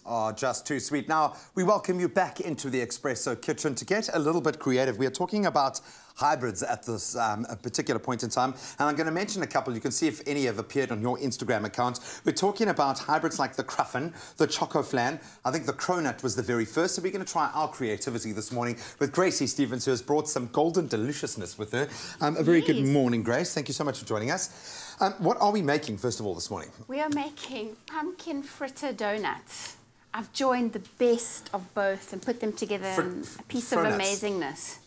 are just too sweet. Now, we welcome you back into the Expresso kitchen to get a little bit creative. We are talking about hybrids at this particular point in time, and I'm going to mention a couple. You can see if any have appeared on your Instagram account. We're talking about hybrids like the Cruffin, the Choco Flan. I think the Cronut was the very first, so we're going to try our creativity this morning with Gracie Stevens, who has brought some golden deliciousness with her. A very good morning, Grace. Thank you so much for joining us. What are we making, first of all, this morning? We are making pumpkin fritter donuts. I've joined the best of both and put them together in a piece of amazingness.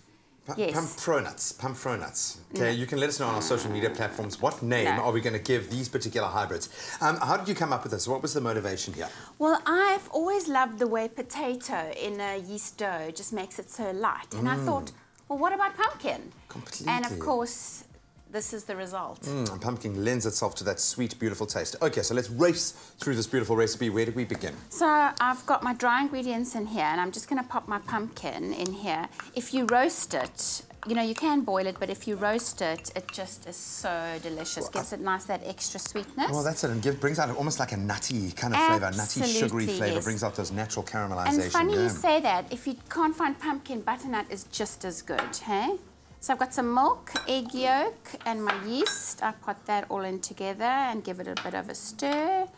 Pumfronuts. Okay, you can let us know on our social media platforms what name are we going to give these particular hybrids. How did you come up with this? What was the motivation here? Well, I've always loved the way potato in a yeast dough just makes it so light. And I thought, well, what about pumpkin? Completely. And of course, this is the result. Pumpkin lends itself to that sweet, beautiful taste. Okay, so let's race through this beautiful recipe. Where do we begin? So I've got my dry ingredients in here, and I'm just going to pop my pumpkin in here. If you roast it, you know, you can boil it, but if you roast it, it just is so delicious. Well, gives it nice, that extra sweetness. Well, that's it, and brings out almost like a nutty kind of flavour, nutty, sugary flavour, brings out those natural caramelization. And funny you say that. If you can't find pumpkin, butternut is just as good, hey? So I've got some milk, egg yolk, and my yeast. I put that all in together and give it a bit of a stir.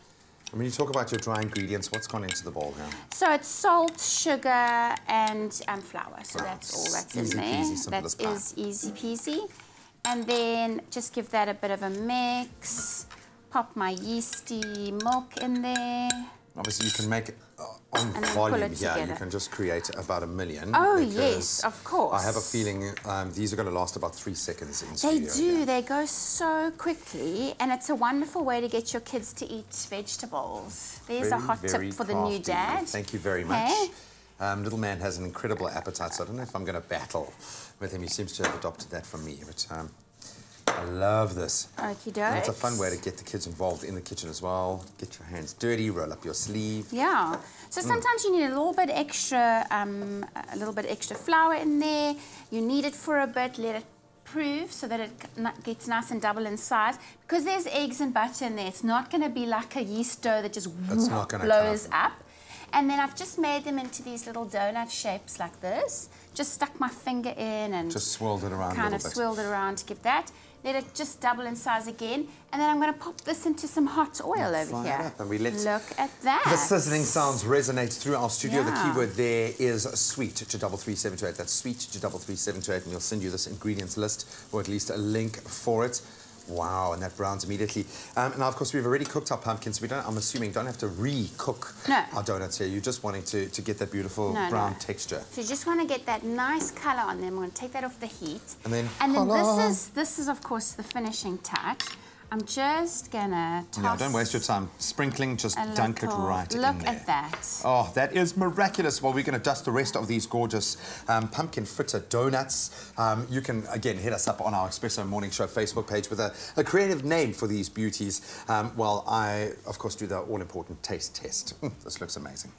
When you talk about your dry ingredients, what's gone into the bowl now? So it's salt, sugar, and flour. So that's all that's in there. That is easy peasy. And then just give that a bit of a mix. Pop my yeasty milk in there. Obviously, you can make it on volume here. You can just create about 1 million. Oh, yes, of course. I have a feeling these are going to last about 3 seconds in studio. They do. They go so quickly, and it's a wonderful way to get your kids to eat vegetables. There's a hot tip for the new dad. Thank you very much. Little man has an incredible appetite, so I don't know if I'm going to battle with him. He seems to have adopted that from me, but I love this. Okie dokes. And it's a fun way to get the kids involved in the kitchen as well. Get your hands dirty, roll up your sleeve. Yeah. So sometimes you need a little bit extra flour in there. You knead it for a bit, let it prove so that it gets nice and double in size. Because there's eggs and butter in there, it's not going to be like a yeast dough that just blows up. And then I've just made them into these little donut shapes like this. Just stuck my finger in and just swirled it around kind of swirled it around to give that. Let it just double in size again, and then I'm going to pop this into some hot oil over here. And we let look at that. The sizzling sounds resonate through our studio. The keyword there is sweet to 33728. That's sweet to 33728, and we'll send you this ingredients list, or at least a link for it. Wow, and that browns immediately. Now, of course, we've already cooked our pumpkins, so we don't, I'm assuming, don't have to re-cook our donuts here. You're just wanting to get that beautiful brown texture. So you just want to get that nice colour on them. I'm going to take that off the heat. And then this is, of course, the finishing touch. I'm just going to toss... No, don't waste your time. Sprinkling, just dunk it right in there. Look at that. Oh, that is miraculous. Well, we're going to dust the rest of these gorgeous pumpkin fritter donuts. You can, again, hit us up on our Expresso Morning Show Facebook page with a creative name for these beauties. While I, of course, do the all-important taste test. This looks amazing.